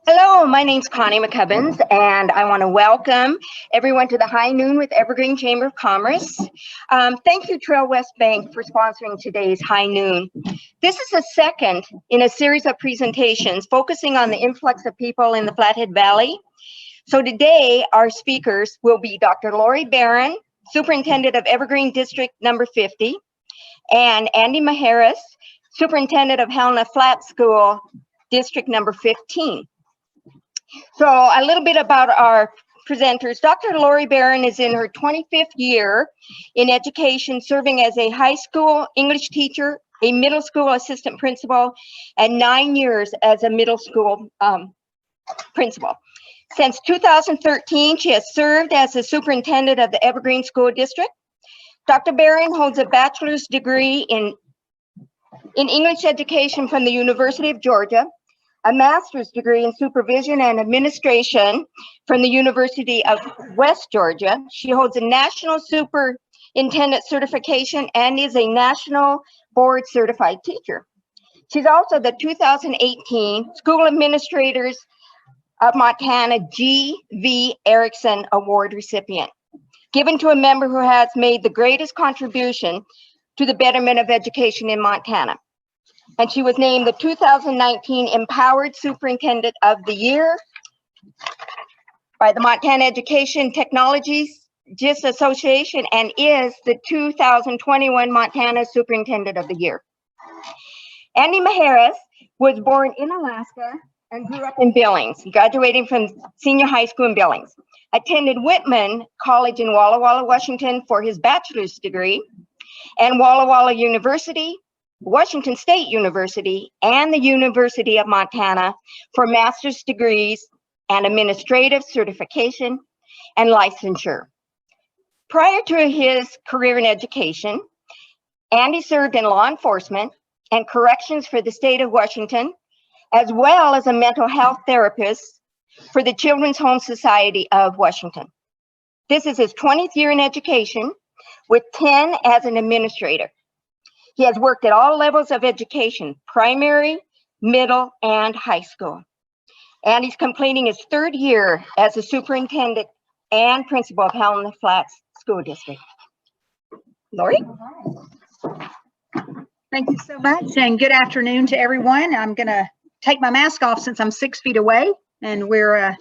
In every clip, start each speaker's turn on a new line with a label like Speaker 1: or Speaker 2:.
Speaker 1: Hello, my name's Connie McCubbins, and I want to welcome everyone to the High Noon with Evergreen Chamber of Commerce. Thank you, Trail West Bank, for sponsoring today's High Noon. This is the second in a series of presentations focusing on the influx of people in the Flathead Valley. So today, our speakers will be Dr. Lori Barron, Superintendent of Evergreen District number 50, and Andy Maheras, Superintendent of Helena Flats School, District number 15. So a little bit about our presenters. Dr. Lori Barron is in her 25th year in education, serving as a high school English teacher, a middle school assistant principal, and 9 years as a middle school principal. Since 2013, she has served as the superintendent of the Evergreen School District. Dr. Barron holds a bachelor's degree in English education from the University of Georgia, a master's degree in supervision and administration from the University of West Georgia. She holds a national superintendent certification and is a national board certified teacher. She's also the 2018 School Administrators of Montana G.V. Erickson Award recipient, given to a member who has made the greatest contribution to the betterment of education in Montana. And she was named the 2019 Empowered Superintendent of the Year by the Montana Education Technologies GIS Association and is the 2021 Montana Superintendent of the Year. Andy Maheras was born in Alaska and grew up in Billings, graduating from senior high school in Billings. Attended Whitman College in Walla Walla, Washington for his bachelor's degree, and Walla Walla University, Washington State University, and the University of Montana for master's degrees and administrative certification and licensure. Prior to his career in education, Andy served in law enforcement and corrections for the state of Washington, as well as a mental health therapist for the Children's Home Society of Washington. This is his 20th year in education, with 10 as an administrator. He has worked at all levels of education, primary, middle, and high school. And he's completing his 3rd year as a superintendent and principal of Helena Flats School District. Lori?
Speaker 2: Thank you so much, and good afternoon to everyone. I'm going to take my mask off since I'm 6 feet away, and we're at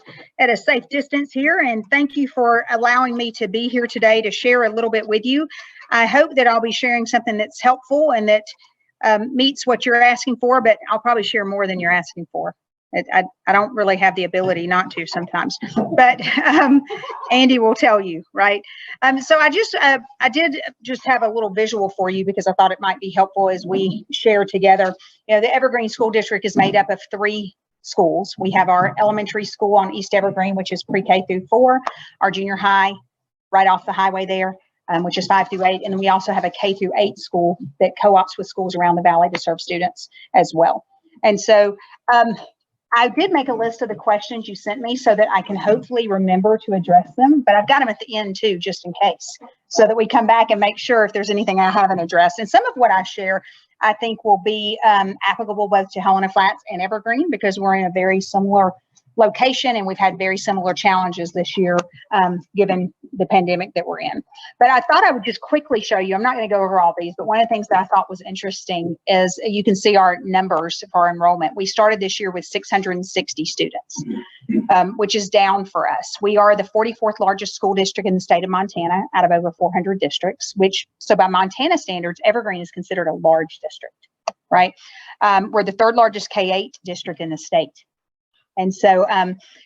Speaker 2: a safe distance here. And thank you for allowing me to be here today to share a little bit with you. I hope that I'll be sharing something that's helpful and that meets what you're asking for, but I'll probably share more than you're asking for. I don't really have the ability not to sometimes, but Andy will tell you, right? So I did just have a little visual for you because I thought it might be helpful as we share together. You know, the Evergreen School District is made up of 3 schools. We have our elementary school on East Evergreen, which is pre-K through 4, our junior high right off the highway there, which is 5 through 8. And then we also have a K through 8 school that co-ops with schools around the valley to serve students as well. And so I did make a list of the questions you sent me so that I can hopefully remember to address them, but I've got them at the end too, just in case, so that we come back and make sure if there's anything I haven't addressed. And some of what I share, I think will be applicable both to Helena Flats and Evergreen because we're in a very similar location and we've had very similar challenges this year given the pandemic that we're in. But I thought I would just quickly show you, I'm not going to go over all these, but one of the things that I thought was interesting is you can see our numbers for our enrollment. We started this year with 660 students, which is down for us. We are the 44th largest school district in the state of Montana out of over 400 districts, which, so by Montana standards, Evergreen is considered a large district, right? We're the 3rd largest K-8 district in the state. And so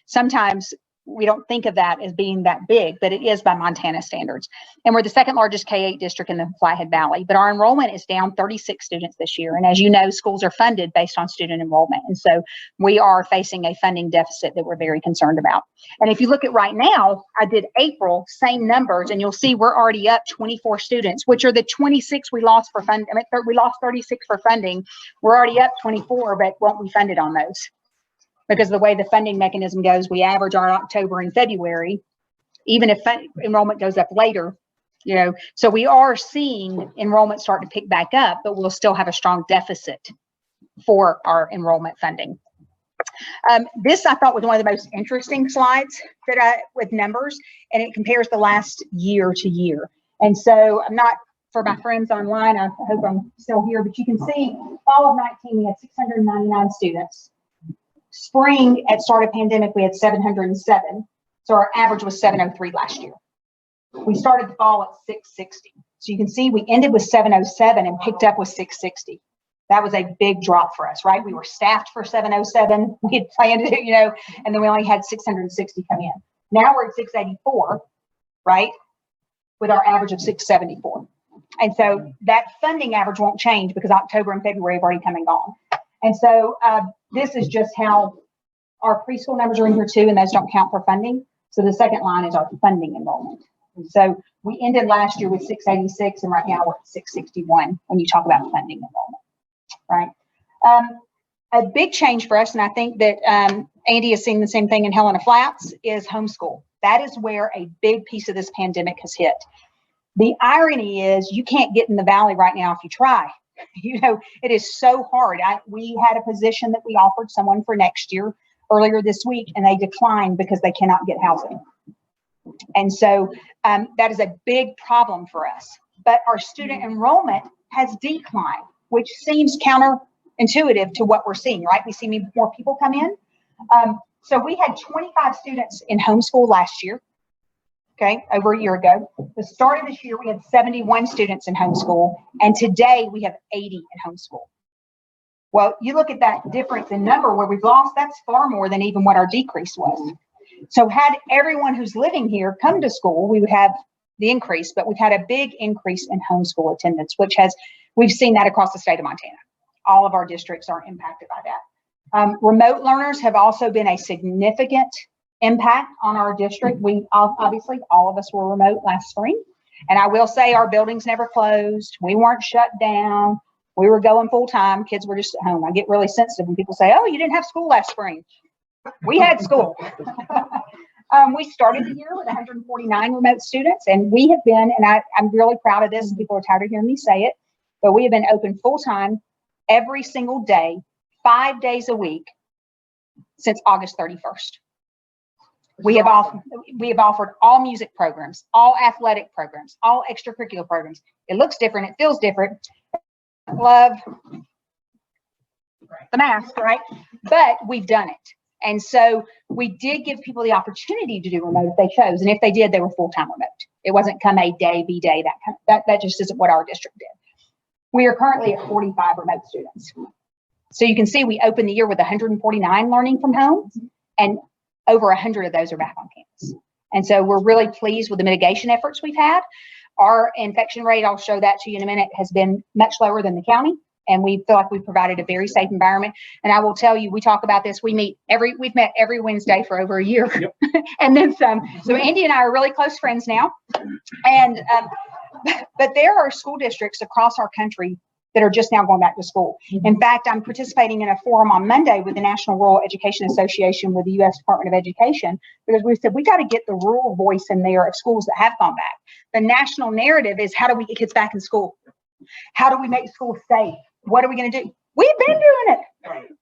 Speaker 2: sometimes we don't think of that as being that big, but it is by Montana standards. And we're the 2nd largest K-8 district in the Flathead Valley, but our enrollment is down 36 students this year. And as you know, schools are funded based on student enrollment. And so we are facing a funding deficit that we're very concerned about. And if you look at right now, I did April, same numbers, and you'll see we're already up 24 students, which are the 26 we lost for funding. I mean, we lost 36 for funding. We're already up 24, but won't be funded on those. Because the way the funding mechanism goes, we average our October and February, even if enrollment goes up later, you know, so we are seeing enrollment start to pick back up, but we'll still have a strong deficit for our enrollment funding. This I thought was one of the most interesting slides with numbers, and it compares the last year to year. And so I'm not, for my friends online, I hope I'm still here, but you can see fall of 19, we had 699 students. Spring, at start of pandemic, we had 707. So our average was 703 last year. We started the fall at 660. So you can see we ended with 707 and picked up with 660. That was a big drop for us, right? We were staffed for 707. We had planned it, and then we only had 660 come in. Now we're at 684, right? With our average of 674. And so that funding average won't change because October and February have already come and gone. And so this is just how our preschool numbers are in here too, and those don't count for funding. So the second line is our funding enrollment. So we ended last year with 686, and right now we're at 661 when you talk about funding enrollment, right? A big change for us, and I think that Andy has seen the same thing in Helena Flats, is homeschool. That is where a big piece of this pandemic has hit. The irony is you can't get in the valley right now if you try. It is so hard. We had a position that we offered someone for next year earlier this week, and they declined because they cannot get housing. And so that is a big problem for us. But our student enrollment has declined, which seems counterintuitive to what we're seeing, right? We see more people come in. So we had 25 students in homeschool last year, okay, over a year ago. The start of this year, we had 71 students in homeschool, and today we have 80 in homeschool. Well, you look at that difference in number where we've lost, that's far more than even what our decrease was. So had everyone who's living here come to school, we would have the increase, but we've had a big increase in homeschool attendance, we've seen that across the state of Montana. All of our districts are impacted by that. Remote learners have also been a significant impact on our district. Obviously, all of us were remote last spring. And I will say our buildings never closed. We weren't shut down. We were going full time. Kids were just at home. I get really sensitive when people say, oh, you didn't have school last spring. We had school. We started the year with 149 remote students, and we have been, and I'm really proud of this, and people are tired of hearing me say it, but we have been open full time every single day, 5 days a week since August 31st. We have offered all music programs, all athletic programs, all extracurricular programs. It looks different. It feels different. Love the mask, right? But we've done it. And so we did give people the opportunity to do remote if they chose. And if they did, they were full-time remote. It wasn't come a day, be day, that just isn't what our district did. We are currently at 45 remote students. So you can see we opened the year with 149 learning from home, and over 100 of those are back on campus. And so we're really pleased with the mitigation efforts we've had. Our infection rate, I'll show that to you in a minute, has been much lower than the county. And we feel like we've provided a very safe environment. And I will tell you, we talk about this. We've met every Wednesday for over a year, yep. And then some. So Andy and I are really close friends now. And but there are school districts across our country that are just now going back to school. Mm-hmm. In fact, I'm participating in a forum on Monday with the National Rural Education Association with the U.S. Department of Education, because we said we got to get the rural voice in there of schools that have gone back. The national narrative is, how do we get kids back in school? How do we make schools safe? What are we going to do? We've been doing it,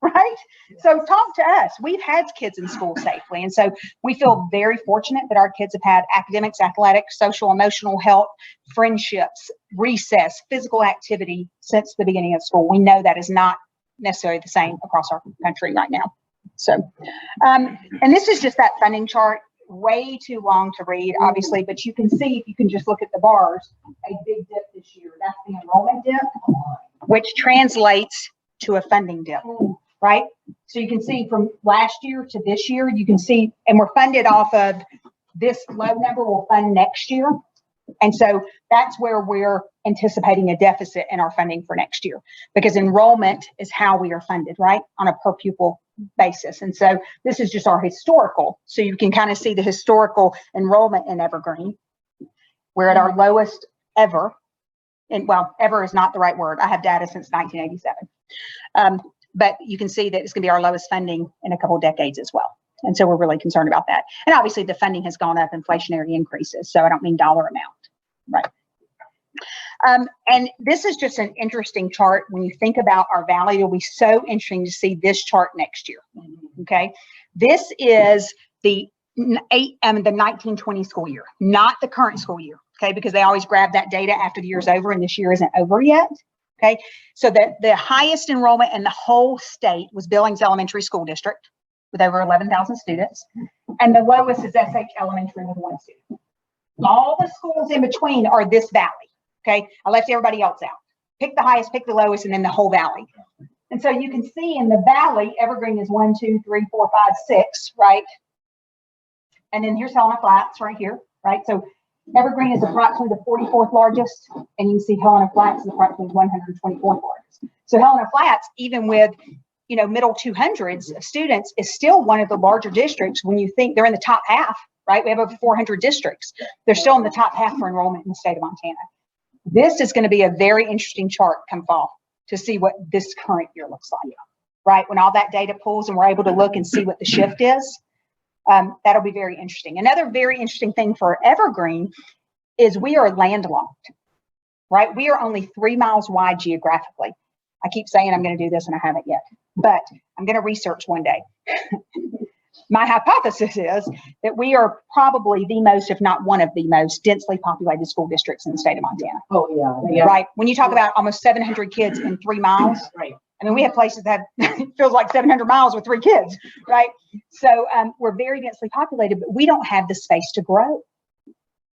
Speaker 2: right? So talk to us. We've had kids in school safely. And so we feel very fortunate that our kids have had academics, athletics, social, emotional health, friendships, recess, physical activity since the beginning of school. We know that is not necessarily the same across our country right now. So, and this is just that funding chart, way too long to read, obviously, but you can see, if you can just look at the bars, a big dip this year. That's the enrollment dip, which translates to a funding dip, right? So you can see from last year to this year, you can see, and we're funded off of this low number will fund next year. And so that's where we're anticipating a deficit in our funding for next year, because enrollment is how we are funded, right? On a per pupil basis. And so this is just our historical. So you can kind of see the historical enrollment in Evergreen. We're at our lowest ever. And well, ever is not the right word. I have data since 1987. But you can see that it's going to be our lowest funding in a couple of decades as well. And so we're really concerned about that. And obviously the funding has gone up, inflationary increases. So I don't mean dollar amount, right? And this is just an interesting chart. When you think about our valley, it'll be so interesting to see this chart next year. Okay. This is the 1920 school year, not the current school year. Okay. Because they always grab that data after the year's over, and this year isn't over yet. Okay. So the highest enrollment in the whole state was Billings Elementary School District with over 11,000 students. And the lowest is SH Elementary with 1 student. All the schools in between are this valley. Okay, I left everybody else out. Pick the highest, pick the lowest, and then the whole valley. And so you can see in the valley, Evergreen is 1, 2, 3, 4, 5, 6, right? And then here's Helena Flats right here, right? So Evergreen is approximately the 44th largest, and you can see Helena Flats is approximately 124th largest. So Helena Flats, even with middle 200s of students, is still one of the larger districts when you think they're in the top half, right? We have over 400 districts. They're still in the top half for enrollment in the state of Montana. This is going to be a very interesting chart come fall to see what this current year looks like, right? When all that data pulls and we're able to look and see what the shift is, that'll be very interesting. Another very interesting thing for Evergreen is we are landlocked, right? We are only 3 miles wide geographically. I keep saying I'm going to do this and I haven't yet, but I'm going to research one day. My hypothesis is that we are probably the most, if not one of the most densely populated school districts in the state of Montana.
Speaker 3: Oh, yeah.
Speaker 2: Right. When you talk about almost 700 kids in 3 miles,
Speaker 3: Right.
Speaker 2: I mean, we have places that it feels like 700 miles with 3 kids, right? So we're very densely populated, but we don't have the space to grow.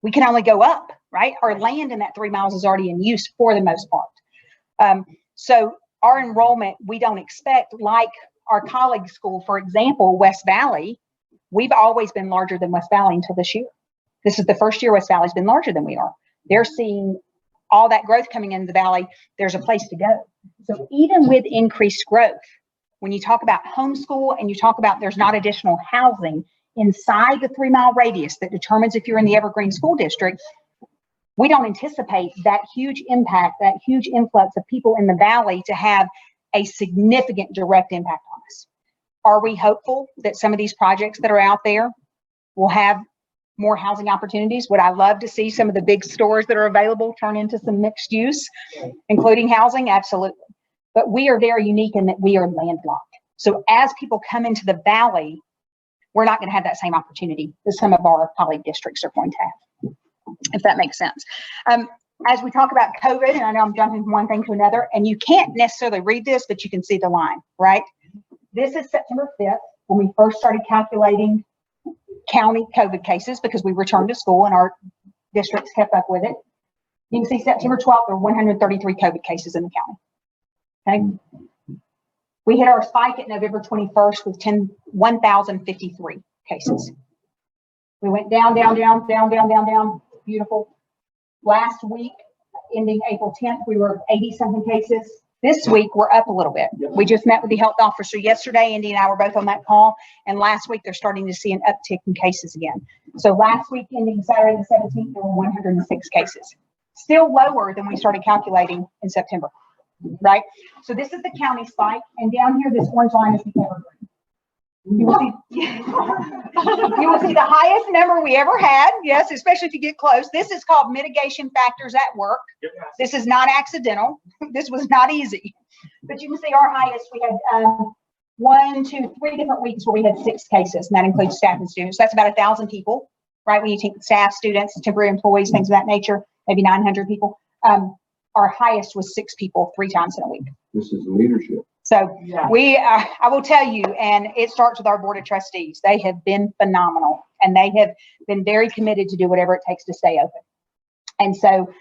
Speaker 2: We can only go up, right? Our land in that 3 miles is already in use for the most part. So our enrollment, we don't expect, like our colleague school, for example, West Valley, we've always been larger than West Valley until this year. This is the first year West Valley's been larger than we are. They're seeing all that growth coming into the valley. There's a place to go. So even with increased growth, when you talk about homeschool and you talk about there's not additional housing inside the 3 mile radius that determines if you're in the Evergreen School District, we don't anticipate that huge impact, that huge influx of people in the valley to have a significant direct impact on us. Are we hopeful that some of these projects that are out there will have more housing opportunities? Would I love to see some of the big stores that are available turn into some mixed use, including housing? Absolutely. But we are very unique in that we are landlocked. So as people come into the valley, we're not going to have that same opportunity that some of our colleague districts are going to have, if that makes sense. As we talk about COVID, and I know I'm jumping from one thing to another, and you can't necessarily read this, but you can see the line, right? This is September 5th, when we first started calculating county COVID cases because we returned to school and our districts kept up with it. You can see September 12th, there were 133 COVID cases in the county. Okay. We hit our spike at November 21st with 1,053 cases. We went down, beautiful. Last week, ending April 10th, we were 80-something cases. This week, we're up a little bit. We just met with the health officer yesterday. Indy and I were both on that call. And last week, they're starting to see an uptick in cases again. So last week, ending Saturday the 17th, there were 106 cases. Still lower than we started calculating in September, right? So this is the county spike. And down here, this orange line is the Evergreen. You will see the highest number we ever had. Yes, especially if you get close. This is called mitigation factors at work. This is not accidental. This was not easy. But you can see our highest, we had 1, 2, 3 different weeks where we had 6 cases, and that includes staff and students. That's about 1,000 people, right? When you take staff, students, temporary employees, things of that nature, maybe 900 people. Our highest was 6 people 3 times in a week.
Speaker 3: This is leadership.
Speaker 2: So I will tell you, and it starts with our board of trustees. They have been phenomenal, and they have been very committed to do whatever it takes to stay open. And so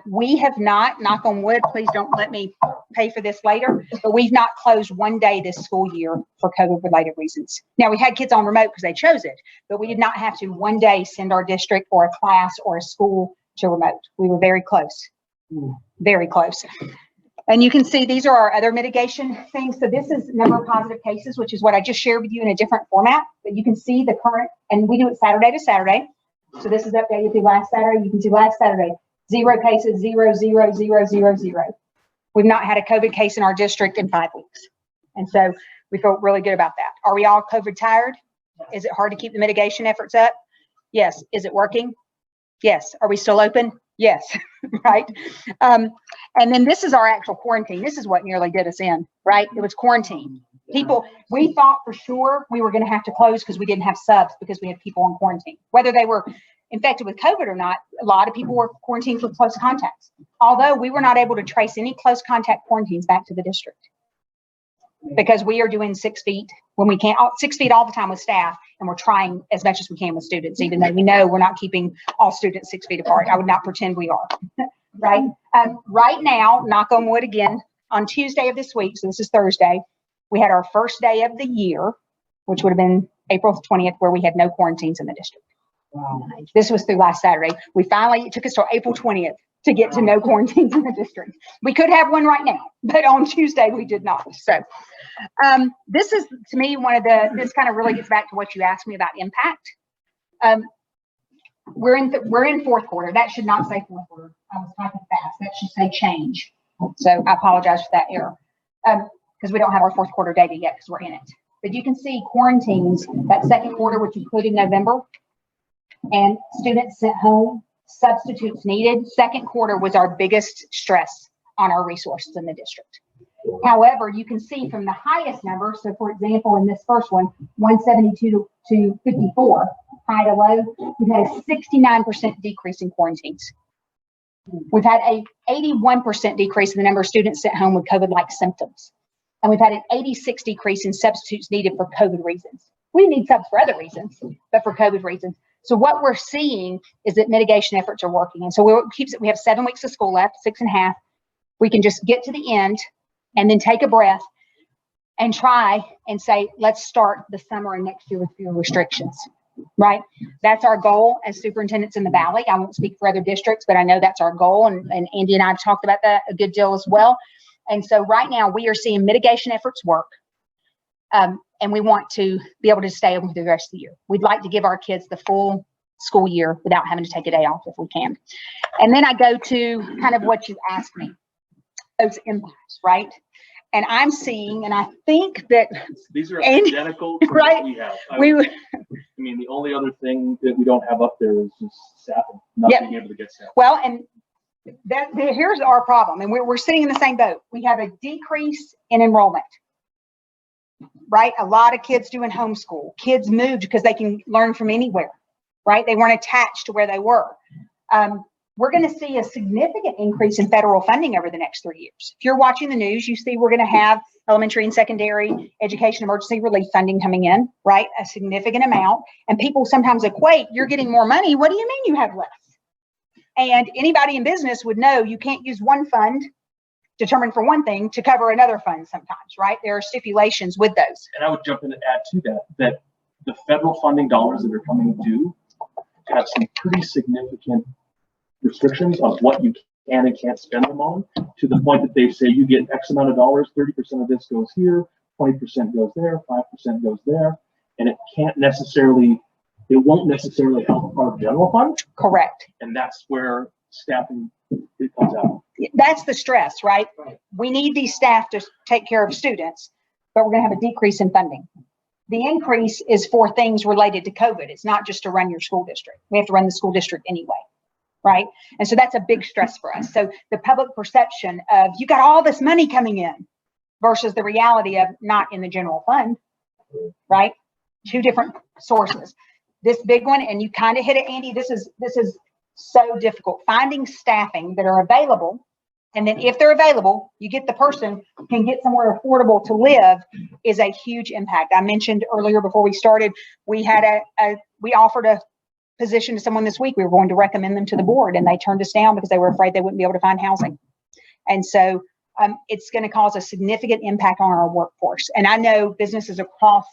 Speaker 2: we have not, knock on wood, please don't let me pay for this later, but we've not closed one day this school year for COVID-related reasons. Now, we had kids on remote because they chose it, but we did not have to one day send our district or a class or a school to remote. We were very close, very close. And you can see these are our other mitigation things. So this is number of positive cases, which is what I just shared with you in a different format. But you can see the current, and we do it Saturday to Saturday. So this is updated through last Saturday. You can see last Saturday, 0 cases, 0, 0, 0, 0, 0. We've not had a COVID case in our district in 5 weeks. And so we feel really good about that. Are we all COVID tired? Is it hard to keep the mitigation efforts up? Yes. Is it working? Yes. Are we still open? Yes, right. And then this is our actual quarantine. This is what nearly did us in, right? It was quarantine. People, we thought for sure we were going to have to close because we didn't have subs because we had people on quarantine. Whether they were infected with COVID or not, a lot of people were quarantined for close contacts. Although we were not able to trace any close contact quarantines back to the district because we are doing 6 feet when we can't, 6 feet all the time with staff, and we're trying as much as we can with students, even though we know we're not keeping all students 6 feet apart. I would not pretend we are, right? Right now, knock on wood again, on Tuesday of this week, so this is Thursday, we had our first day of the year, which would have been April 20th, where we had no quarantines in the district.
Speaker 3: Wow.
Speaker 2: This was through last Saturday. It took us till April 20th to get to no quarantines in the district. We could have one right now, but on Tuesday we did not. So this is, to me, this kind of really gets back to what you asked me about impact. We're in fourth quarter. That should not say fourth quarter. I was typing fast. That should say change. So I apologize for that error. Because we don't have our fourth quarter data yet because we're in it. But you can see quarantines, that second quarter, which included November, and students sent home, substitutes needed. Second quarter was our biggest stress on our resources in the district. However, you can see from the highest number, so for example, in this first one, 172 to 54, high to low, we've had a 69% decrease in quarantines. We've had a 81% decrease in the number of students sent home with COVID-like symptoms. And we've had an 86 decrease in substitutes needed for COVID reasons. We need subs for other reasons, but for COVID reasons. So what we're seeing is that mitigation efforts are working. And so we have 7 weeks of school left, 6.5. We can just get to the end and then take a breath and try and say, let's start the summer and next year with fewer restrictions, right? That's our goal as superintendents in the Valley. I won't speak for other districts, but I know that's our goal. And Andy and I have talked about that a good deal as well. And so right now we are seeing mitigation efforts work. And we want to be able to stay open for the rest of the year. We'd like to give our kids the full school year without having to take a day off if we can. And then I go to kind of what you asked me, those impacts, right? And I'm seeing, and I think that
Speaker 4: these are identical to
Speaker 2: right?
Speaker 4: what we have. I mean, the only other thing that we don't have up there is just staffing, not being able to get staff.
Speaker 2: Well, and here's our problem, and we're sitting in the same boat. We have a decrease in enrollment, right? A lot of kids doing homeschool. Kids moved because they can learn from anywhere, right? They weren't attached to where they were. We're going to see a significant increase in federal funding over the next 3 years. If you're watching the news, you see we're going to have elementary and secondary education emergency relief funding coming in, right? A significant amount. And people sometimes equate, you're getting more money. What do you mean you have less? And anybody in business would know you can't use one fund determined for one thing to cover another fund sometimes, right? There are stipulations with those.
Speaker 4: And I would jump in and add to that the federal funding dollars that are coming due have some pretty significant restrictions of what you can and can't spend them on, to the point that they say you get X amount of dollars, 30% of this goes here, 20% goes there, 5% goes there, and it won't necessarily help our general fund.
Speaker 2: Correct.
Speaker 4: And that's where staffing it comes out.
Speaker 2: That's the stress, right? We need these staff to take care of students, but we're going to have a decrease in funding. The increase is for things related to COVID. It's not just to run your school district. We have to run the school district anyway, right? And so that's a big stress for us. So the public perception of you got all this money coming in versus the reality of not in the general fund, right? Two different sources. This big one, and you kind of hit it, Andy, this is so difficult. Finding staffing that are available, and then if they're available, you get the person who can get somewhere affordable to live, is a huge impact. I mentioned earlier before we started, we had we offered a position to someone this week. We were going to recommend them to the board, and they turned us down because they were afraid they wouldn't be able to find housing. And so it's going to cause a significant impact on our workforce. And I know businesses across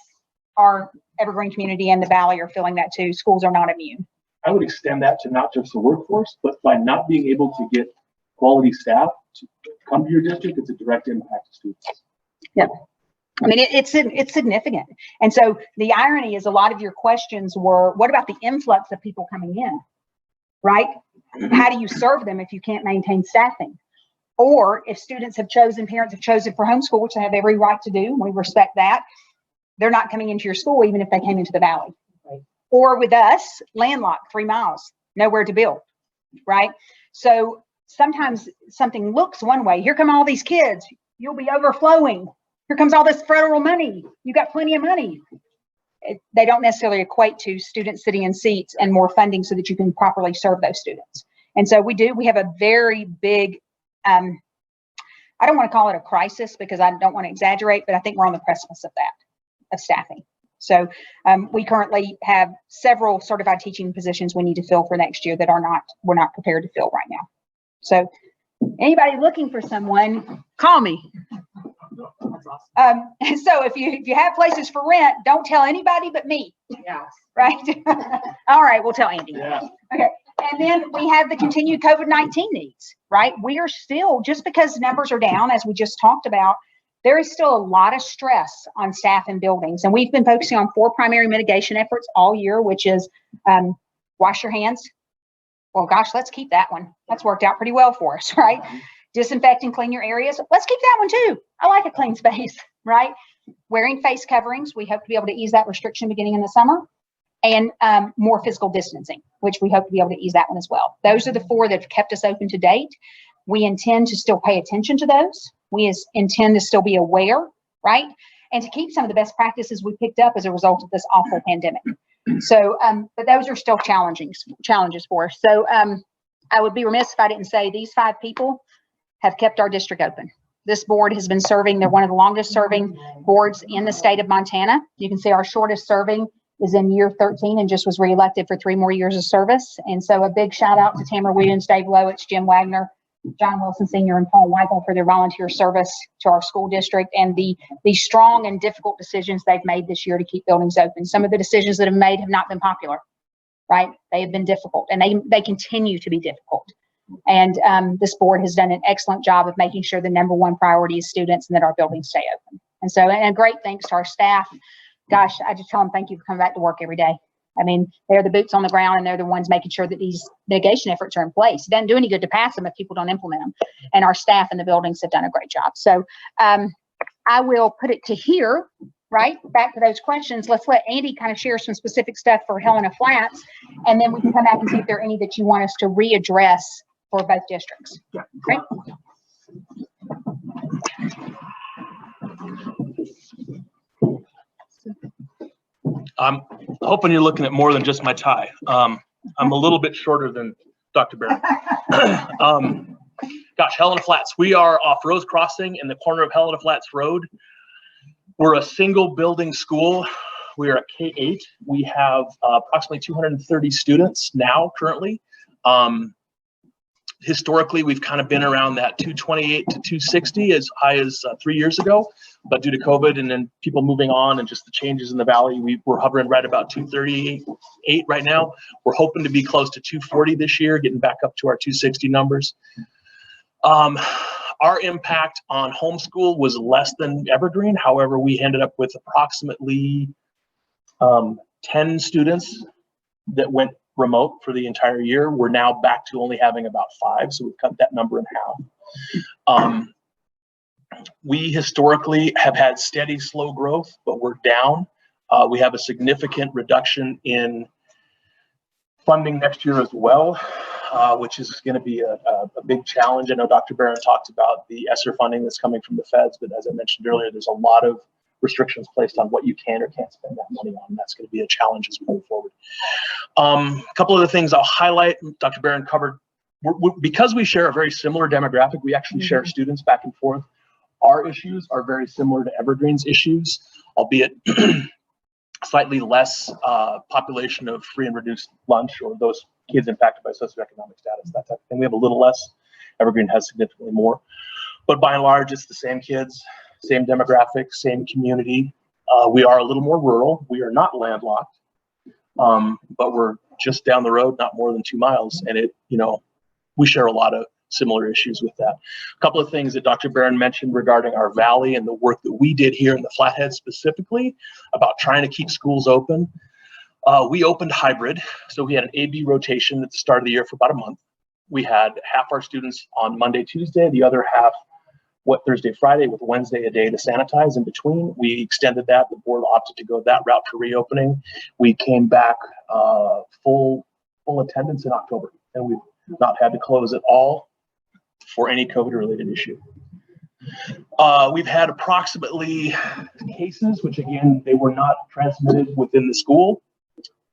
Speaker 2: our Evergreen community and the Valley are feeling that too. Schools are not immune.
Speaker 4: I would extend that to not just the workforce, but by not being able to get quality staff to come to your district, it's a direct impact to students.
Speaker 2: Yeah. I mean, it's significant. And so the irony is a lot of your questions were, what about the influx of people coming in, right? How do you serve them if you can't maintain staffing? Or if parents have chosen for homeschool, which they have every right to do, and we respect that, they're not coming into your school even if they came into the Valley. Right. Or with us, landlocked 3 miles, nowhere to build. right? So sometimes something looks one way. Here come all these kids. You'll be overflowing. Here comes all this federal money. You got plenty of money. They don't necessarily equate to students sitting in seats and more funding so that you can properly serve those students. And so we have a very big, I don't want to call it a crisis because I don't want to exaggerate, but I think we're on the precipice of that, of staffing. So we currently have several certified teaching positions we need to fill for next year that we're not prepared to fill right now. So anybody looking for someone, call me. So if you have places for rent, don't tell anybody but me.
Speaker 1: Yeah.
Speaker 2: Right? All right, we'll tell Andy.
Speaker 4: Yeah.
Speaker 2: Okay. And then we have the continued COVID-19 needs, right? We are still, just because numbers are down, as we just talked about, there is still a lot of stress on staff and buildings. And we've been focusing on 4 primary mitigation efforts all year, which is wash your hands. Well, gosh, let's keep that one. That's worked out pretty well for us, right? Disinfect and clean your areas. Let's keep that one too. I like a clean space, right? Wearing face coverings. We hope to be able to ease that restriction beginning in the summer. And more physical distancing, which we hope to be able to ease that one as well. Those are the 4 that have kept us open to date. We intend to still pay attention to those. We intend to still be aware, right? And to keep some of the best practices we picked up as a result of this awful pandemic. So, but those are still challenges for us. So I would be remiss if I didn't say these 5 people have kept our district open. This board has been serving. They're one of the longest serving boards in the state of Montana. You can see our shortest serving is in year 13 and just was reelected for 3 more years of service. And so a big shout out to Tamara Williams, Dave Lowitz, Jim Wagner, John Wilson Sr., and Paul Weigel for their volunteer service to our school district and the strong and difficult decisions they've made this year to keep buildings open. Some of the decisions that have made have not been popular, right? They have been difficult and they continue to be difficult. And this board has done an excellent job of making sure the #1 priority is students and that our buildings stay open. And so, and a great thanks to our staff. Gosh, I just tell them thank you for coming back to work every day. I mean, they're the boots on the ground and they're the ones making sure that these mitigation efforts are in place. It doesn't do any good to pass them if people don't implement them. And our staff in the buildings have done a great job. So I will put it to here, right? Back to those questions. Let's let Andy kind of share some specific stuff for Helena Flats. And then we can come back and see if there are any that you want us to readdress for both districts.
Speaker 4: Yeah.
Speaker 2: Great.
Speaker 5: I'm hoping you're looking at more than just my tie. I'm a little bit shorter than Dr. Barron. Gosh, Helena Flats. We are off Rose Crossing in the corner of Helena Flats Road. We're a single building school. We are a K-8. We have approximately 230 students now currently. Historically, we've kind of been around that 228 to 260 as high as 3 years ago, but due to COVID and then people moving on and just the changes in the valley, we're hovering right about 238 right now. We're hoping to be close to 240 this year, getting back up to our 260 numbers. Our impact on homeschool was less than Evergreen. However, we ended up with approximately 10 students that went remote for the entire year. We're now back to only having about 5, so we've cut that number in half. We historically have had steady, slow growth, but we're down. We have a significant reduction in funding next year as well, which is going to be a big challenge. I know Dr. Barron talked about the ESSER funding that's coming from the feds, but as I mentioned earlier, there's a lot of restrictions placed on what you can or can't spend that money on. That's going to be a challenge as we move forward. A couple of the things I'll highlight, Dr. Barron covered, because we share a very similar demographic, we actually share students back and forth. Our issues are very similar to Evergreen's issues, albeit slightly less population of free and reduced lunch or those kids impacted by socioeconomic status, that type of thing. We have a little less. Evergreen has significantly more. But by and large, it's the same kids, same demographic, same community. We are a little more rural. We are not landlocked, but we're just down the road, not more than 2 miles. And we share a lot of similar issues with that. A couple of things that Dr. Barron mentioned regarding our valley and the work that we did here in the Flathead specifically about trying to keep schools open. We opened hybrid. So we had an A-B rotation at the start of the year for about a month. We had half our students on Monday, Tuesday, the other half Thursday, Friday, with Wednesday a day to sanitize in between. We extended that. The board opted to go that route for reopening. We came back full attendance in October, and we've not had to close at all for any COVID-related issue. We've had approximately cases, which again, they were not transmitted within the school.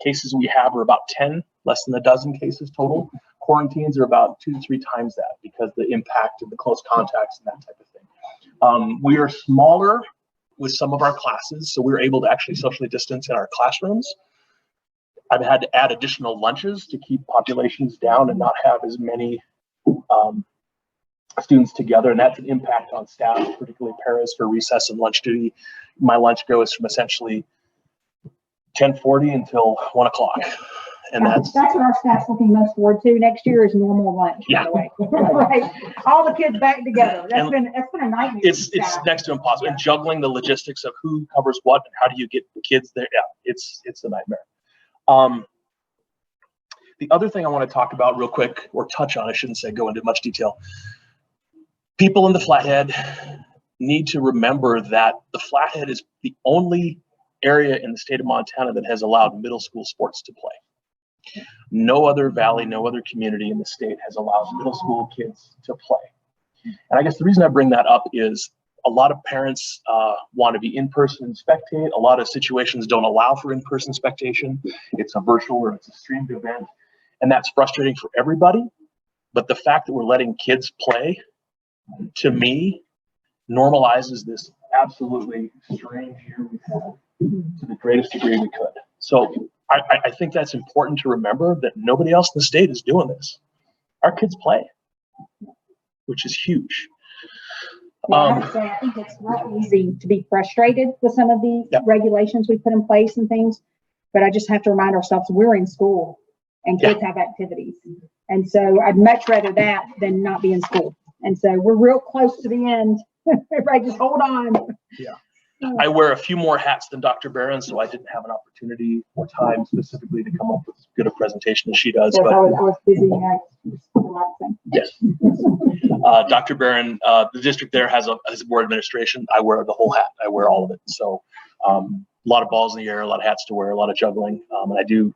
Speaker 5: Cases we have are about 10, less than a dozen cases total. Quarantines are about 2 to 3 times that because the impact of the close contacts and that type of thing. We are smaller with some of our classes, so we're able to actually socially distance in our classrooms. I've had to add additional lunches to keep populations down and not have as many students together, and that's an impact on staff, particularly paras for recess and lunch duty. My lunch goes from essentially 10:40 until 1 o'clock. And that's
Speaker 2: what our staff's looking most forward to next year is normal lunch.
Speaker 5: Yeah.
Speaker 2: By the way. Right. All the kids back together. That's been a nightmare.
Speaker 5: it's next to impossible. And juggling the logistics of who covers what and how do you get the kids there. Yeah, it's a nightmare. The other thing I want to talk about real quick, or touch on, I shouldn't say go into much detail. People in the Flathead need to remember that the Flathead is the only area in the state of Montana that has allowed middle school sports to play. No other valley, no other community in the state has allowed middle school kids to play. And I guess the reason I bring that up is a lot of parents want to be in person and spectate. A lot of situations don't allow for in-person spectation. It's a virtual or it's a streamed event. And that's frustrating for everybody. But the fact that we're letting kids play, to me, normalizes this absolutely strange year we've had to the greatest degree we could. So I think that's important to remember, that nobody else in the state is doing this. Our kids play, which is huge.
Speaker 2: I think it's real easy to be frustrated with some of the regulations we put in place and things, but I just have to remind ourselves we're in school and kids have activities. And so I'd much rather that than not be in school. And so we're real close to the end. Everybody just hold on.
Speaker 5: Yeah. I wear a few more hats than Dr. Barron, so I didn't have an opportunity or time specifically to come up with as good a presentation as she does.
Speaker 2: Yes,
Speaker 5: but
Speaker 2: I was busy relaxing.
Speaker 5: yes, Dr. Barron, the district there has a board administration. I wear the whole hat. I wear all of it. So a lot of balls in the air, a lot of hats to wear, a lot of juggling. And I do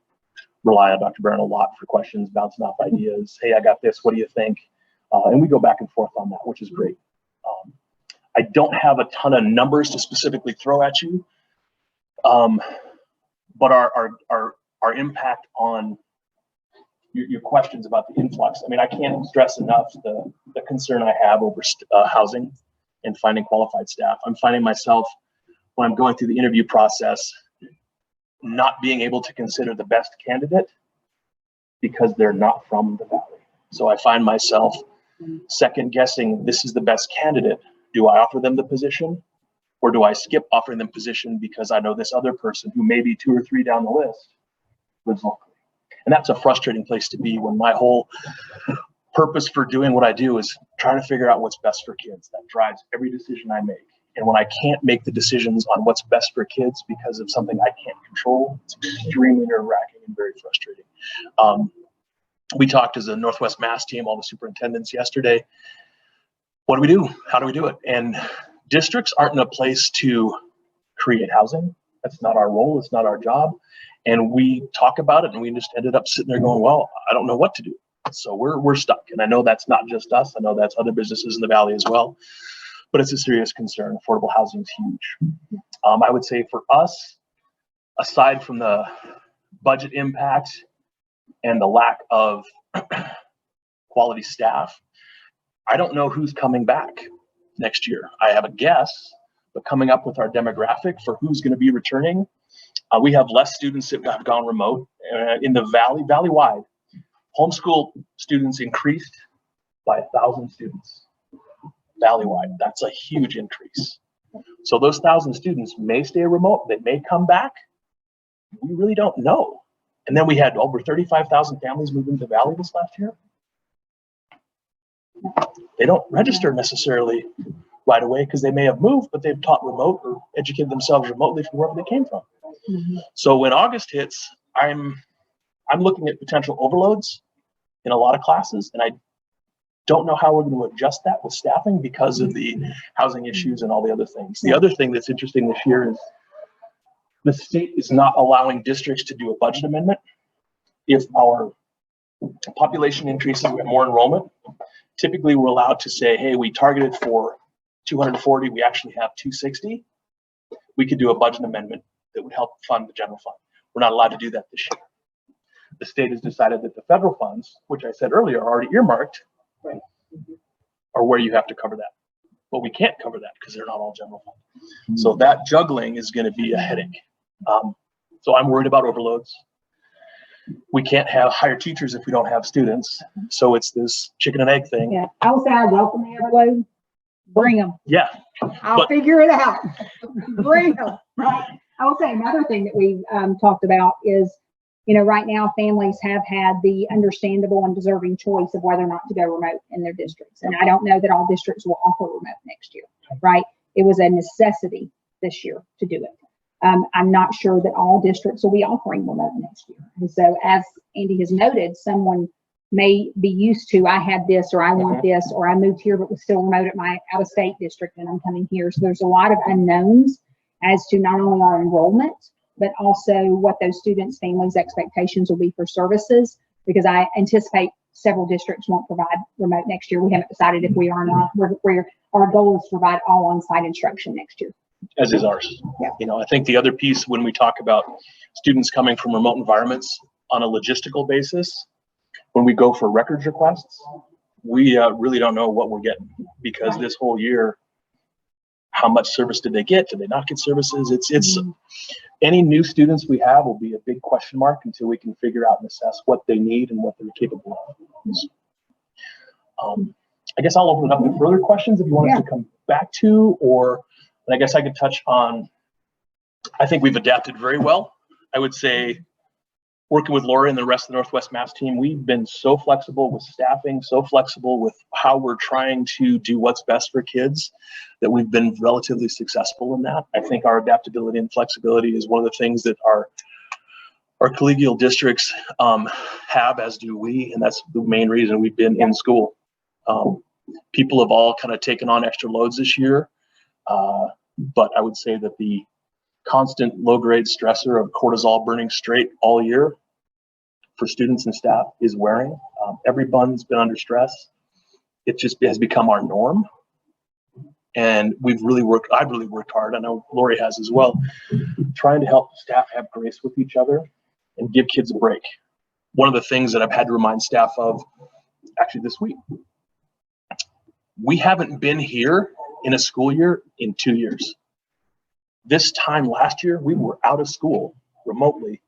Speaker 5: rely on Dr. Barron a lot for questions, bouncing off ideas. Hey, I got this. What do you think? And we go back and forth on that, which is great. I don't have a ton of numbers to specifically throw at you, but our impact on your questions about the influx. I mean, I can't stress enough the concern I have over housing and finding qualified staff. I'm finding myself, when I'm going through the interview process, not being able to consider the best candidate because they're not from the valley. So I find myself second guessing, this is the best candidate. Do I offer them the position, or do I skip offering them position because I know this other person who may be 2 or 3 down the list lives locally? And that's a frustrating place to be when my whole purpose for doing what I do is trying to figure out what's best for kids. That drives every decision I make. And when I can't make the decisions on what's best for kids because of something I can't control, it's extremely nerve-wracking and very frustrating. We talked as a Northwest Mass team, all the superintendents yesterday. What do we do? How do we do it? And districts aren't in a place to create housing. That's not our role. It's not our job. And we talk about it, and we just ended up sitting there going, well, I don't know what to do. So we're stuck. And I know that's not just us. I know that's other businesses in the valley as well. But it's a serious concern. Affordable housing is huge. I would say for us, aside from the budget impact and the lack of quality staff, I don't know who's coming back next year. I have a guess, but coming up with our demographic for who's going to be returning, we have less students that have gone remote in the valley-wide. Homeschool students increased by 1,000 students valley-wide. That's a huge increase. So those 1,000 students may stay remote. They may come back. We really don't know. And then we had over 35,000 families move into the valley this last year. They don't register necessarily right away because they may have moved, but they've taught remote or educated themselves remotely from wherever they came from. Mm-hmm. So when August hits, I'm looking at potential overloads in a lot of classes, and I don't know how we're going to adjust that with staffing because of the housing issues and all the other things. The other thing that's interesting this year is the state is not allowing districts to do a budget amendment if our population increases, we have more enrollment. Typically, we're allowed to say, hey, we targeted for 240, we actually have 260. We could do a budget amendment that would help fund the general fund. We're not allowed to do that this year. The state has decided that the federal funds, which I said earlier are already earmarked,
Speaker 3: Right.
Speaker 5: are where you have to cover that. But we can't cover that because they're not all general fund. So that juggling is going to be a headache. So I'm worried about overloads. We can't hire teachers if we don't have students. So it's this chicken and egg thing.
Speaker 6: Yeah, I would say I welcome the overload. Bring them.
Speaker 5: Yeah.
Speaker 6: I'll
Speaker 5: But-
Speaker 6: figure it out. Bring them. Right. I will say another thing that we talked about is, you know, right now families have had the understandable and deserving choice of whether or not to go remote in their districts. And I don't know that all districts will offer remote next year, right? It was a necessity this year to do it. I'm not sure that all districts will be offering remote next year. And so as Andy has noted, someone may be used to, I had this, or I want this, or I moved here, but was still remote at my out of state district and I'm coming here. So there's a lot of unknowns as to not only our enrollment, but also what those students' families' expectations will be for services, because I anticipate several districts won't provide remote next year. We haven't decided if we are or not. Our goal is to provide all on-site instruction next year.
Speaker 5: As is ours.
Speaker 6: Yeah.
Speaker 5: You know, I think the other piece when we talk about students coming from remote environments on a logistical basis, when we go for records requests, we really don't know what we're getting, because this whole year, how much service did they get? Did they not get services? It's any new students we have will be a big question mark until we can figure out and assess what they need and what they're capable of. I guess I'll open it up to further questions if you want us to come back to, or and I guess I could touch on, I think we've adapted very well. I would say working with Lori and the rest of the Northwest Mass team, we've been so flexible with staffing, so flexible with how we're trying to do what's best for kids, that we've been relatively successful in that. I think our adaptability and flexibility is one of the things that our collegial districts have, as do we, and that's the main reason we've been in school. People have all kind of taken on extra loads this year, but I would say that the constant low-grade stressor of cortisol burning straight all year for students and staff is wearing. Everyone's been under stress. It just has become our norm. And I've really worked hard, I know Lori has as well, trying to help staff have grace with each other and give kids a break. One of the things that I've had to remind staff of actually this week, we haven't been here in a school year in 2 years. This time last year, we were out of school remotely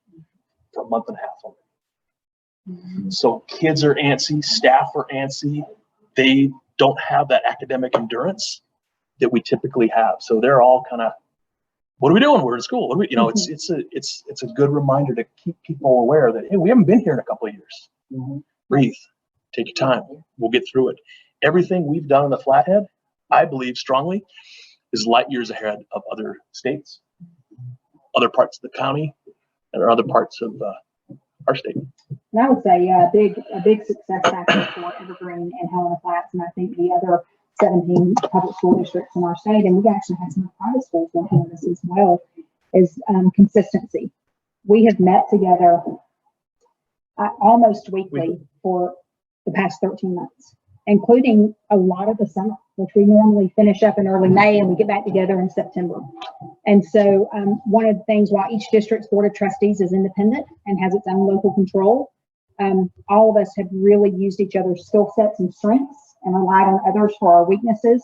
Speaker 5: for a month and a half already. So kids are antsy, staff are antsy. They don't have that academic endurance that we typically have. So they're all kind of, what are we doing? We're in school. What are we, you know, it's a good reminder to keep people aware that, hey, we haven't been here in a couple of years. Breathe, take your time. We'll get through it. Everything we've done in the Flathead, I believe strongly, is light years ahead of other states, other parts of the county, and other parts of our state.
Speaker 6: And I would say a big success factor for Evergreen and Helena Flats, and I think the other 17 public school districts in our state, and we've actually had some private schools working on this as well, is consistency. We have met together almost weekly for the past 13 months, including a lot of the summer, which we normally finish up in early May and we get back together in September. And so one of the things, while each district's board of trustees is independent and has its own local control, all of us have really used each other's skill sets and strengths and relied on others for our weaknesses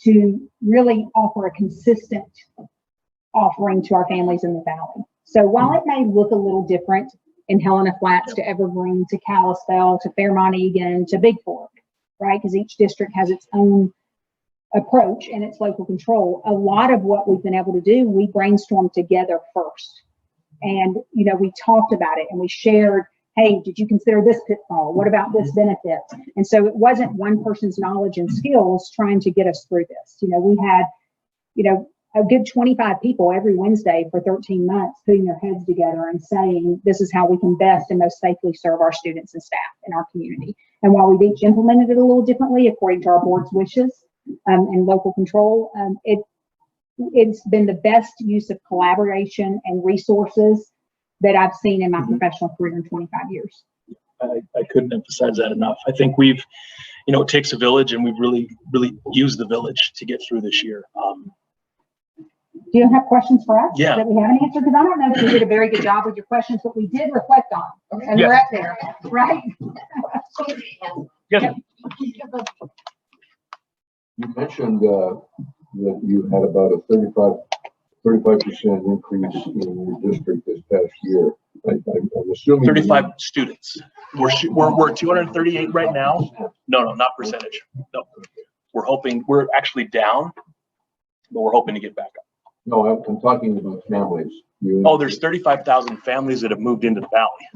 Speaker 6: to really offer a consistent offering to our families in the Valley. So while it may look a little different in Helena Flats to Evergreen to Kalispell to Fairmont Egan to Big Fork, right? Because each district has its own approach and its local control. A lot of what we've been able to do, we brainstormed together first. And, you know, we talked about it and we shared, hey, did you consider this pitfall? What about this benefit? And so it wasn't one person's knowledge and skills trying to get us through this. You know, we had, you know, a good 25 people every Wednesday for 13 months putting their heads together and saying, this is how we can best and most safely serve our students and staff in our community. And while we've each implemented it a little differently according to our board's wishes and local control, it's been the best use of collaboration and resources that I've seen in my professional career in 25 years.
Speaker 5: I couldn't emphasize that enough. I think we've, you know, it takes a village, and we've really used the village to get through this year.
Speaker 6: Do you have questions for us?
Speaker 5: Yeah.
Speaker 6: That we haven't answered? Because I don't know that we did a very good job with your questions, but we did reflect on them. And
Speaker 5: Yeah.
Speaker 6: we're up there, right?
Speaker 5: Yes.
Speaker 3: You mentioned that you had about a 35% increase in your district this past year. I'm assuming.
Speaker 5: 35 students. We're 238 right now. No, not percentage. No, we're actually down, but we're hoping to get back up.
Speaker 3: No, I'm talking about families.
Speaker 5: Oh, there's 35,000 families that have moved into the valley.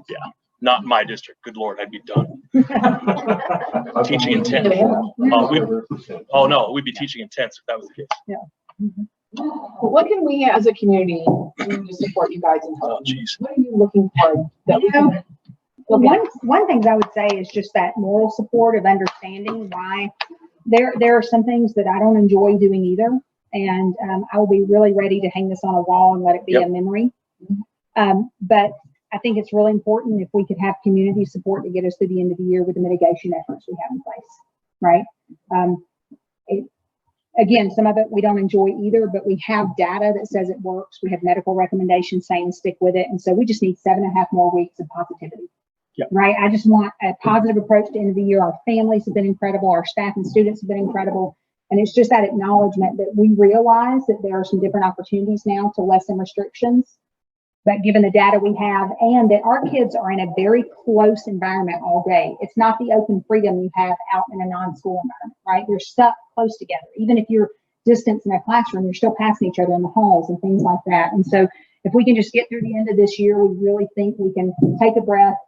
Speaker 5: Yeah, not in my district. Good Lord, I'd be done. Teaching in 10. Oh no, we'd be teaching in 10 if that was the case.
Speaker 7: What can we as a community do to support you guys in
Speaker 5: Oh,
Speaker 7: helping?
Speaker 5: geez.
Speaker 7: What are you looking for that we can
Speaker 6: Well,
Speaker 7: look at?
Speaker 6: one thing I would say is just that moral support of understanding why there are some things that I don't enjoy doing either. And I will be really ready to hang this on a wall and let it be
Speaker 5: Yep.
Speaker 6: a memory. But I think it's really important if we could have community support to get us through the end of the year with the mitigation efforts we have in place, right? Again, some of it we don't enjoy either, but we have data that says it works. We have medical recommendations saying stick with it. And so we just need 7.5 more weeks of positivity.
Speaker 5: Yep.
Speaker 6: Right? I just want a positive approach to the end of the year. Our families have been incredible. Our staff and students have been incredible. And it's just that acknowledgement that we realize that there are some different opportunities now to lessen restrictions. But given the data we have, and that our kids are in a very close environment all day. It's not the open freedom you have out in a non-school environment, right? You're stuck close together. Even if you're distanced in a classroom, you're still passing each other in the halls and things like that. And so if we can just get through the end of this year, we really think we can take a breath,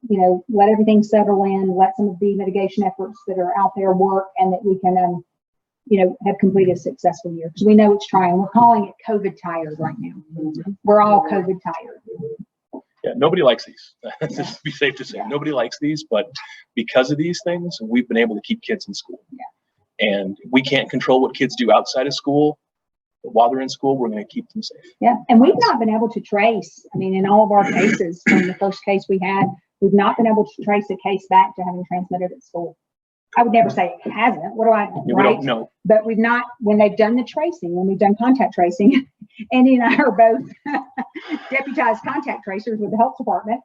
Speaker 6: you know, let everything settle in, let some of the mitigation efforts that are out there work, and that we can, you know, have completed a successful year, because we know it's trying. We're calling it COVID tired right now. We're all COVID tired.
Speaker 5: Yeah, nobody likes these. Just to be safe to say, nobody likes these, but because of these things, we've been able to keep kids in school.
Speaker 6: Yeah.
Speaker 5: And we can't control what kids do outside of school, but while they're in school, we're going to keep them safe.
Speaker 6: Yeah, and we've not been able to trace, I mean, in all of our cases, from the first case we had, we've not been able to trace a case back to having transmitted at school. I would never say it hasn't. What do I,
Speaker 5: We
Speaker 6: right?
Speaker 5: don't know.
Speaker 6: But we've not, when they've done the tracing, when we've done contact tracing, Andy and I are both deputized contact tracers with the health department.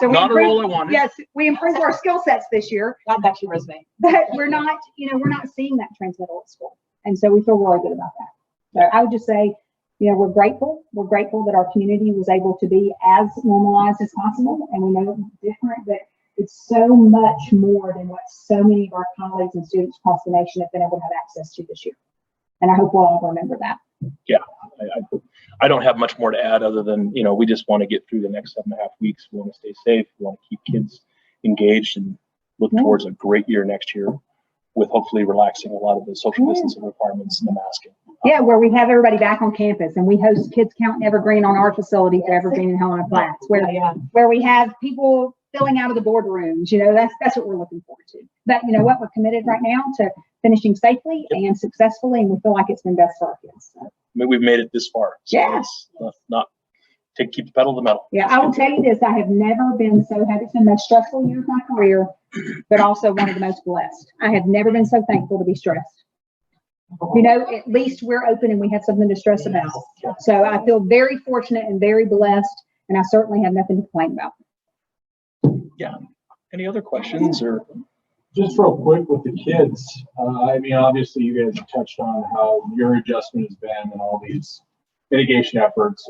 Speaker 6: So we
Speaker 5: Not a
Speaker 6: improved-
Speaker 5: role I wanted.
Speaker 6: Yes, we improved our skill sets this year,
Speaker 7: Add that to your resume.
Speaker 6: but we're not, you know, we're not seeing that transmittal at school. And so we feel really good about that. So I would just say, you know, we're grateful. We're grateful that our community was able to be as normalized as possible. And we know it's different, but it's so much more than what so many of our colleagues and students across the nation have been able to have access to this year. And I hope we'll all remember that.
Speaker 5: Yeah, I don't have much more to add other than, you know, we just want to get through the next 7.5 weeks. We want to stay safe. We want to keep kids engaged and look towards a great year next year, with hopefully relaxing a lot of the social distancing requirements and the masking.
Speaker 6: Yeah, where we have everybody back on campus, and we host Kids Count in Evergreen on our facility for Evergreen and Helena Flats, where we have people filling out of the boardrooms. You know, that's what we're looking forward to. But you know what, we're committed right now to finishing safely and successfully, and we feel like it's been best for our kids. So,
Speaker 5: I mean, we've made it this far. So
Speaker 6: Yeah.
Speaker 5: It's not keep the pedal to the metal.
Speaker 6: yeah, I will tell you this: I have never been so happy. It's been the most stressful year of my career, but also one of the most blessed. I have never been so thankful to be stressed. You know, at least we're open and we have something to stress about. So I feel very fortunate and very blessed, and I certainly have nothing to complain about.
Speaker 5: Yeah. Any other questions or?
Speaker 8: Just real quick with the kids, I mean, obviously you guys have touched on how your adjustment has been and all these mitigation efforts.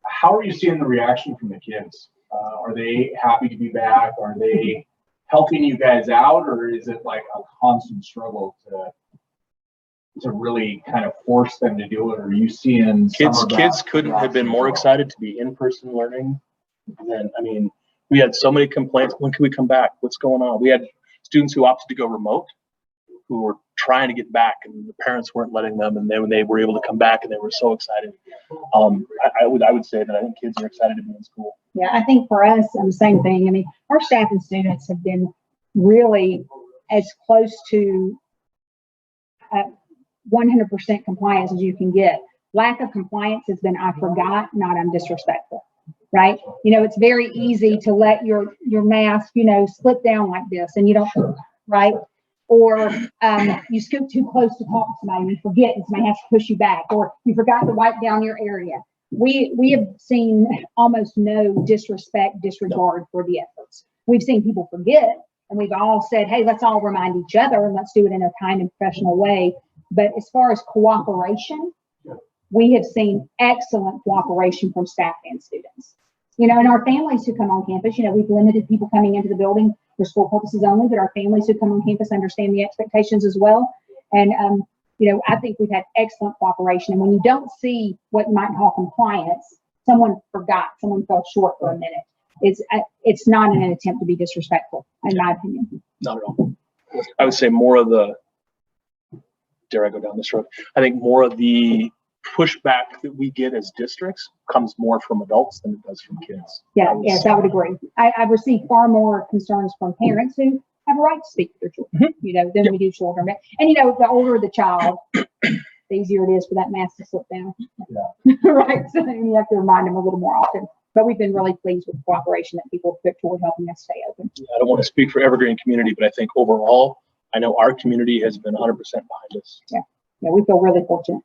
Speaker 8: How are you seeing the reaction from the kids? Are they happy to be back? Are they helping you guys out, or is it like a constant struggle to really kind of force them to do it? Or are you seeing some of that
Speaker 5: Kids couldn't have been more
Speaker 8: reaction as well?
Speaker 5: excited to be in-person learning than, I mean, we had so many complaints. When can we come back? What's going on? We had students who opted to go remote, who were trying to get back, and the parents weren't letting them. And then when they were able to come back, and they were so excited. I would say that I think kids are excited to be in school.
Speaker 6: Yeah, I think for us, same thing. I mean, our staff and students have been really as close to 100% compliance as you can get. Lack of compliance has been, I forgot, not I'm disrespectful. right? You know, it's very easy to let your mask, you know, slip down like this and you don't, right? Or you scoot too close to talk to somebody and you forget and somebody has to push you back, or you forgot to wipe down your area. We have seen almost no disregard for the efforts. We've seen people forget, and we've all said, hey, let's all remind each other and let's do it in a kind and professional way. But as far as cooperation, we have seen excellent cooperation from staff and students. You know, and our families who come on campus, you know, we've limited people coming into the building for school purposes only, but our families who come on campus understand the expectations as well. And, you know, I think we've had excellent cooperation. And when you don't see what you might call compliance, someone forgot, someone fell short for a minute. It's not an attempt to be disrespectful, in my opinion.
Speaker 5: Not at all. I would say more of the, dare I go down this road? I think more of the pushback that we get as districts comes more from adults than it does from kids.
Speaker 6: Yeah, yes, I would agree. I've received far more concerns from parents who have a right to speak to their children, you know, than we do children. And, you know, the older the child, the easier it is for that mask to slip down. Yeah. Right. So you have to remind them a little more often. But we've been really pleased with the cooperation that people have put toward helping us stay open.
Speaker 5: I don't want to speak for Evergreen community, but I think overall, I know our community has been 100% behind us.
Speaker 6: Yeah, we feel really fortunate.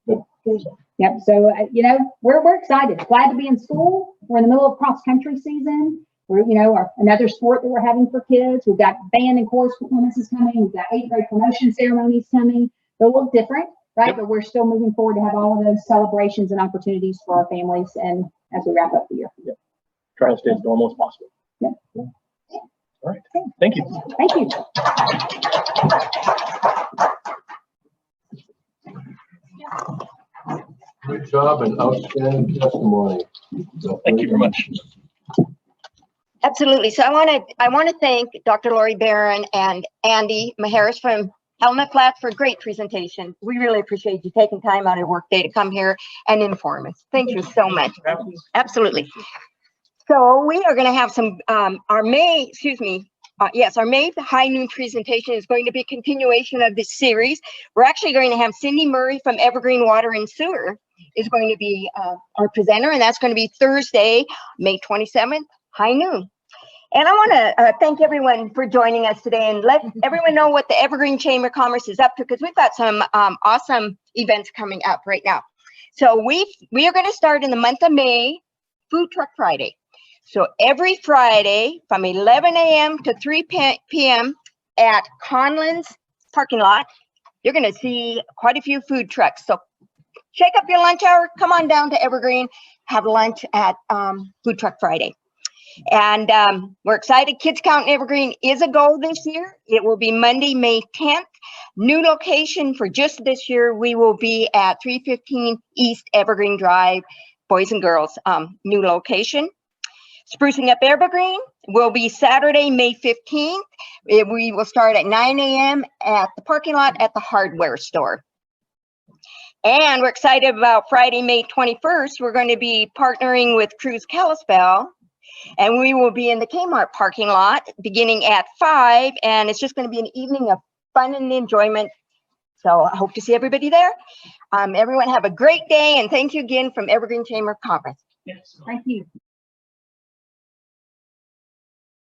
Speaker 6: Yep. So, you know, we're excited. Glad to be in school. We're in the middle of cross country season. We're, you know, another sport that we're having for kids. We've got band and chorus performances coming. We've got 8th grade promotion ceremonies coming. They're a little different, right? Yep. But we're still moving forward to have all of those celebrations and opportunities for our families and as we wrap up the year.
Speaker 5: Yep. Try to stay as normal as possible.
Speaker 6: Yep.
Speaker 5: All right. Thank you.
Speaker 6: Thank you.
Speaker 3: Good job and outstanding testimony.
Speaker 5: Thank you very much.
Speaker 1: Absolutely. So I want to thank Dr. Lori Barron and Andy Maharis from Helmet Flats for a great presentation. We really appreciate you taking time out of your workday to come here and inform us. Thank you so much. Absolutely. So we are going to have some our May high noon presentation is going to be a continuation of this series. We're actually going to have Cindy Murray from Evergreen Water and Sewer is going to be our presenter, and that's going to be Thursday, May 27th, high noon. And I want to thank everyone for joining us today and let everyone know what the Evergreen Chamber of Commerce is up to, because we've got some awesome events coming up right now. So we are going to start in the month of May, Food Truck Friday. So every Friday from 11 a.m. to 3 p.m. at Conlin's parking lot, you're going to see quite a few food trucks. So shake up your lunch hour, come on down to Evergreen, have lunch at Food Truck Friday. And we're excited. Kids Count in Evergreen is a goal this year. It will be Monday, May 10th. New location for just this year, we will be at 315 East Evergreen Drive, boys and girls, new location. Sprucing Up Evergreen will be Saturday, May 15th. We will start at 9 a.m. at the parking lot at the hardware store. And we're excited about Friday, May 21st. We're going to be partnering with Cruise Kalispell, and we will be in the Kmart parking lot beginning at 5, and it's just going to be an evening of fun and enjoyment. So I hope to see everybody there. Everyone have a great day, and thank you again from Evergreen Chamber of Commerce.
Speaker 6: Thank you.